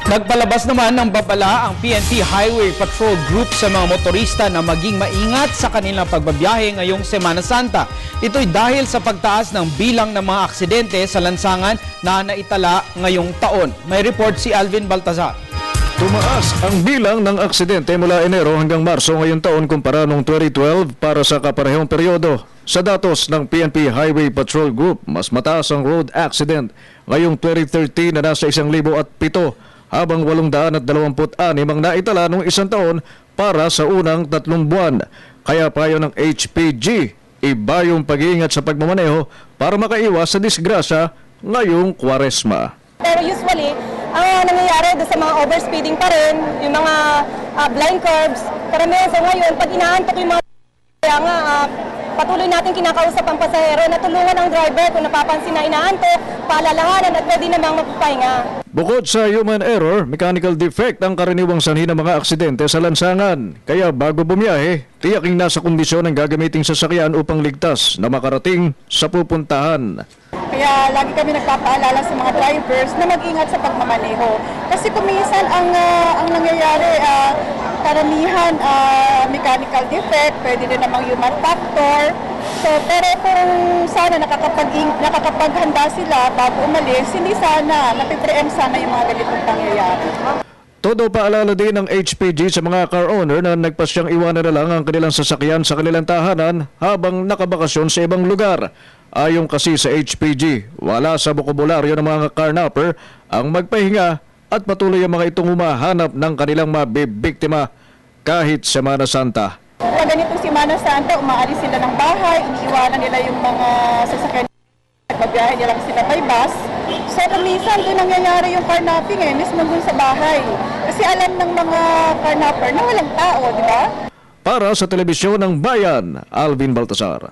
Nagpalabas naman ng babala ang PNP Highway Patrol Group sa mga motorista na maging maingat sa kanilang pagbabiyahe ngayong Semana Santa. Ito'y dahil sa pagtaas ng bilang ng mga aksidente sa lansangan na naitala ngayong taon. May report si Alvin Baltazar. Tumaas ang bilang ng aksidente mula Enero hanggang Marso ngayong taon kumpara noong 2012 para sa kaparehong peryodo. Sa datos ng PNP Highway Patrol Group, mas mataas ang road accident ngayong 2013 na nasa 1,007 habang 826 ang naitala noong isang taon para sa unang 3 buwan. Kaya payo ng HPG, iba yung pag-iingat sa pagmamaneho para makaiwas sa disgrasya ngayong Kwaresma. Pero usually, ang nangyayari doon sa mga overspeeding pa rin, yung mga blind curves, karamihan sa ngayon, pag inaantok yung mga kaya nga, patuloy natin kinakausap ang pasahero na tulungan ang driver kung napapansin na inaantok, paalalahanan at pwede namang magpapahinga. Bukod sa human error, mechanical defect ang karaniwang sanhi ng mga aksidente sa lansangan. Kaya bago bumiyahe, tiyaking nasa kondisyon ang gagamiting sasakyan upang ligtas na makarating sa pupuntahan. Kaya lagi kami nagpapaalala sa mga drivers na mag-ingat sa pagmamaneho. Kasi kung minsan ang nangyayari, karamihan mechanical defect, pwede din namang human factor. So, pero kung sana nakakapaghanda sila bago umalis, hindi sana, napipreempt sana yung mga ganitong pangyayari. Todo paalala din ng HPG sa mga car owner na nagpasyang iwanan na lang ang kanilang sasakyan sa kanilang tahanan habang nakabakasyon sa ibang lugar. Ayon kasi sa HPG, wala sa bokabularyo ng mga carnapper ang magpahinga at patuloy ang mga itong humahanap ng kanilang mabibiktima kahit Semana Santa. Pag ganitong Semana Santa, umaalis sila ng bahay, iniiwanan nila yung mga sasakyan, magbiyahe nila lang sila by bus. So, minsan doon nangyayari yung carnapping mismo doon sa bahay. Kasi alam ng mga carnapper na walang tao, di ba? Para sa Telebisyon ng Bayan, Alvin Baltazar.